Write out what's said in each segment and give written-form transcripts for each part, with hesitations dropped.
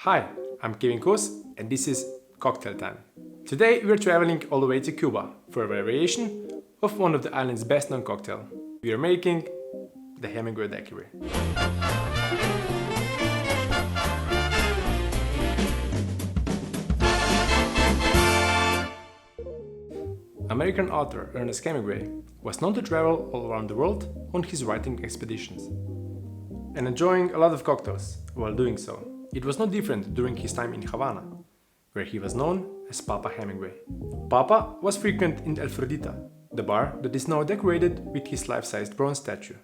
Hi, I'm Kevin Kos and this is Cocktail Time. Today we're traveling all the way to Cuba for a variation of one of the island's best known cocktail. We are making the Hemingway Daiquiri. American author Ernest Hemingway was known to travel all around the world on his writing expeditions and enjoying a lot of cocktails while doing so. It was no different during his time in Havana, where he was known as Papa Hemingway. Papa was frequent in El Floridita, the bar that is now decorated with his life-sized bronze statue.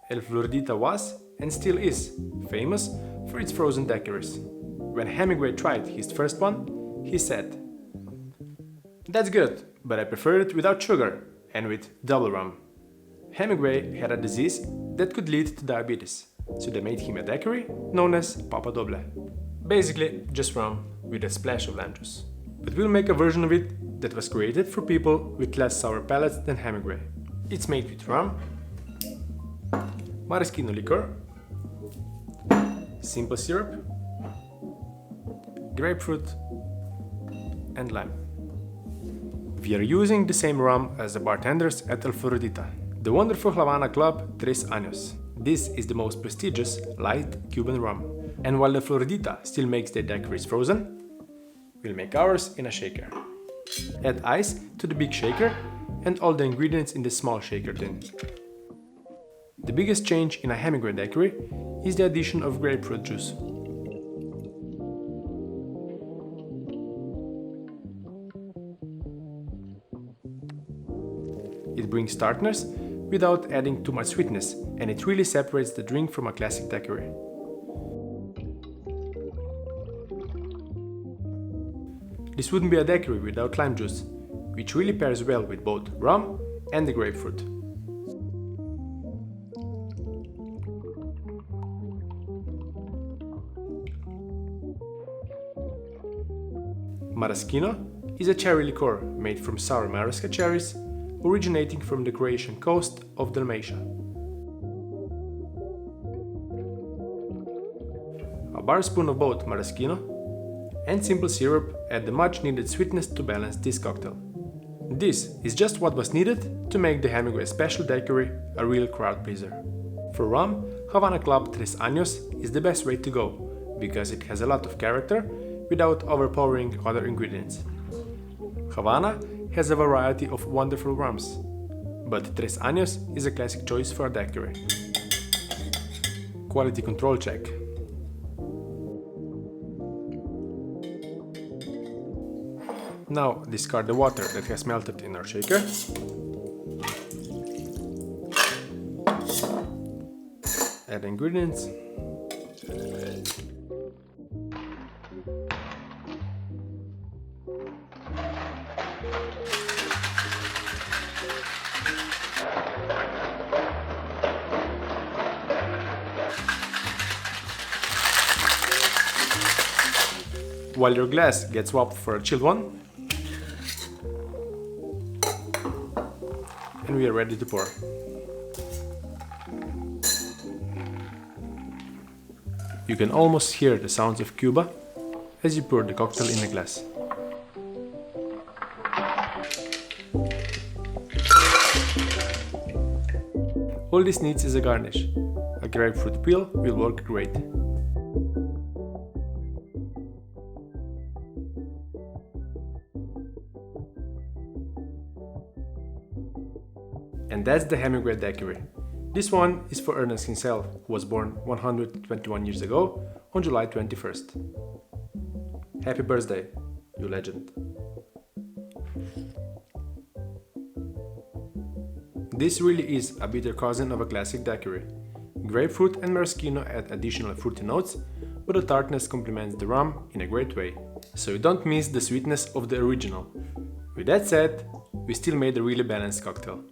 El Floridita was, and still is, famous for its frozen daiquiris. When Hemingway tried his first one, he said, "That's good, but I prefer it without sugar and with double rum." Hemingway had a disease that could lead to diabetes, so they made him a daiquiri known as Papa Doble. Basically, just rum with a splash of lime juice. But we'll make a version of it that was created for people with less sour palates than Hemingway. It's made with rum, maraschino liqueur, simple syrup, grapefruit, and lime. We are using the same rum as the bartenders at El Floridita, the wonderful Havana club Tres Años. This is the most prestigious light Cuban rum. And while the Floridita still makes their daiquiris frozen, we'll make ours in a shaker. Add ice to the big shaker and all the ingredients in the small shaker tin. The biggest change in a Hemingway daiquiri is the addition of grapefruit juice. It brings tartness without adding too much sweetness, and it really separates the drink from a classic daiquiri. This wouldn't be a daiquiri without lime juice, which really pairs well with both rum and the grapefruit. Maraschino is a cherry liqueur made from sour marasca cherries originating from the Croatian coast of Dalmatia. A bar spoon of both maraschino and simple syrup add the much needed sweetness to balance this cocktail. This is just what was needed to make the Hemingway Special Daiquiri a real crowd pleaser. For rum, Havana Club Tres Años is the best way to go because it has a lot of character without overpowering other ingredients. Havana has a variety of wonderful rums, but Tres Años is a classic choice for a daiquiri. Quality control check. Now discard the water that has melted in our shaker. Add ingredients. While your glass gets swapped for a chilled one, and we are ready to pour. You can almost hear the sounds of Cuba as you pour the cocktail in a glass. All this needs is a garnish. A grapefruit peel will work great. And that's the Hemingway Daiquiri. This one is for Ernest himself, who was born 121 years ago on July 21st. Happy birthday, you legend. This really is a bitter cousin of a classic daiquiri. Grapefruit and maraschino add additional fruity notes, but the tartness complements the rum in a great way, so you don't miss the sweetness of the original. With that said, we still made a really balanced cocktail.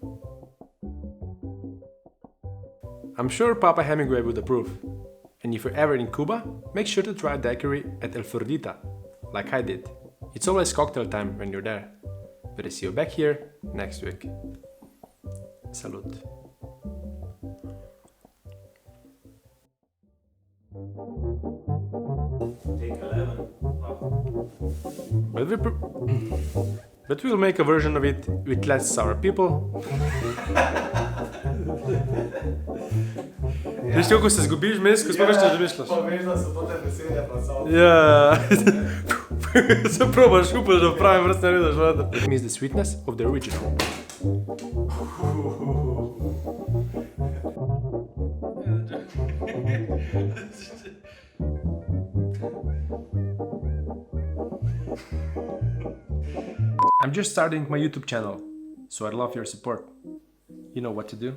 I'm sure Papa Hemingway would approve. And if you're ever in Cuba, make sure to try a daiquiri at El Floridita, like I did. It's always cocktail time when you're there. But I see you back here next week. Salud. Take a But we'll make a version of it with less sour people. Veš, kako se zgubiš vmes, ko spomeš, da misliš? Pa veš, da so to te besede pa so. Ja, se probaš, upaš, da v pravem vrstu ne vidiš voda. It means the sweetness of the original. I'm just starting my YouTube channel, so I'd love your support. You know what to do.